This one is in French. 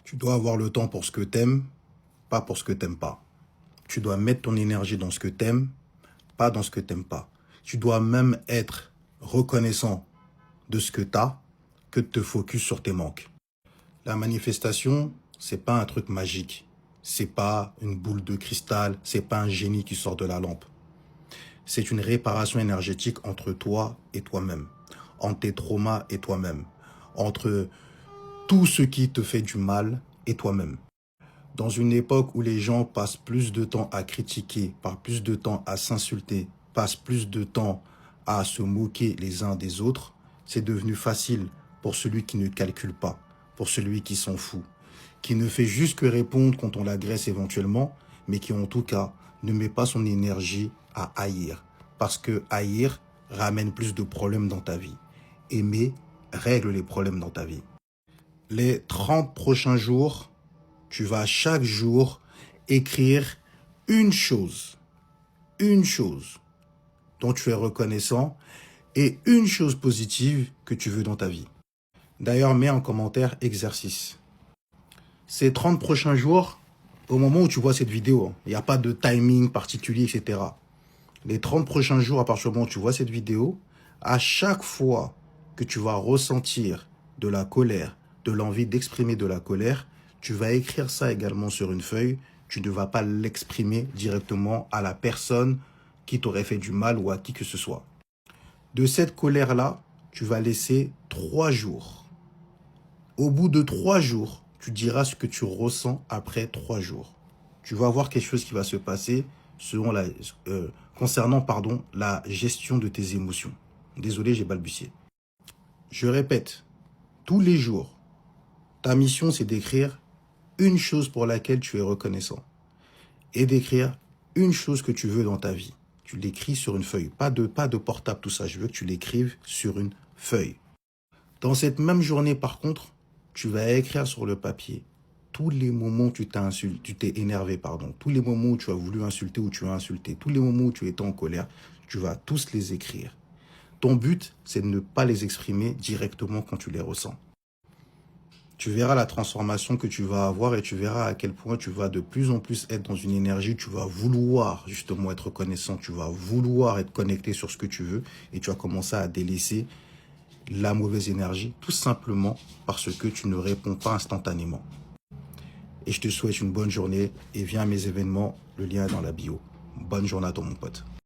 Tu dois avoir le temps pour ce que t'aimes, pas pour ce que t'aimes pas. Tu dois mettre ton énergie dans ce que t'aimes, pas dans ce que t'aimes pas. Tu dois même être reconnaissant de ce que t'as que de te focus sur tes manques. La manifestation, c'est pas un truc magique. C'est pas une boule de cristal, c'est pas un génie qui sort de la lampe. C'est une réparation énergétique entre toi et toi-même, entre tes traumas et toi-même, entre tout ce qui te fait du mal et toi-même. Dans une époque où les gens passent plus de temps à critiquer, passent plus de temps à s'insulter, passent plus de temps à se moquer les uns des autres, c'est devenu facile pour celui qui ne calcule pas, pour celui qui s'en fout, qui ne fait juste que répondre quand on l'agresse éventuellement, mais qui en tout cas ne met pas son énergie à haïr. Parce que haïr ramène plus de problèmes dans ta vie. Aimer règle les problèmes dans ta vie. Les 30 prochains jours, tu vas chaque jour écrire une chose dont tu es reconnaissant et une chose positive que tu veux dans ta vie. D'ailleurs, mets en commentaire exercice. Ces 30 prochains jours, au moment où tu vois cette vidéo, il n'y a pas de timing particulier, etc. Les 30 prochains jours, à partir du moment où tu vois cette vidéo, à chaque fois que tu vas ressentir de la colère, de l'envie d'exprimer de la colère, tu vas écrire ça également sur une feuille. Tu ne vas pas l'exprimer directement à la personne qui t'aurait fait du mal ou à qui que ce soit. De cette colère-là, tu vas laisser 3 jours. Au bout de 3 jours, tu diras ce que tu ressens après 3 jours. Tu vas voir quelque chose qui va se passer concernant la gestion de tes émotions. Désolé, j'ai balbutié. Je répète, tous les jours, ta mission, c'est d'écrire une chose pour laquelle tu es reconnaissant et d'écrire une chose que tu veux dans ta vie. Tu l'écris sur une feuille, pas de portable, tout ça. Je veux que tu l'écrives sur une feuille. Dans cette même journée, par contre, tu vas écrire sur le papier tous les moments où tu t'es énervé, tous les moments où tu as voulu insulter ou tu as insulté, tous les moments où tu étais en colère, tu vas tous les écrire. Ton but, c'est de ne pas les exprimer directement quand tu les ressens. Tu verras la transformation que tu vas avoir et tu verras à quel point tu vas de plus en plus être dans une énergie. Tu vas vouloir justement être reconnaissant, tu vas vouloir être connecté sur ce que tu veux et tu vas commencer à délaisser la mauvaise énergie tout simplement parce que tu ne réponds pas instantanément. Et je te souhaite une bonne journée et viens à mes événements, le lien est dans la bio. Bonne journée à toi mon pote.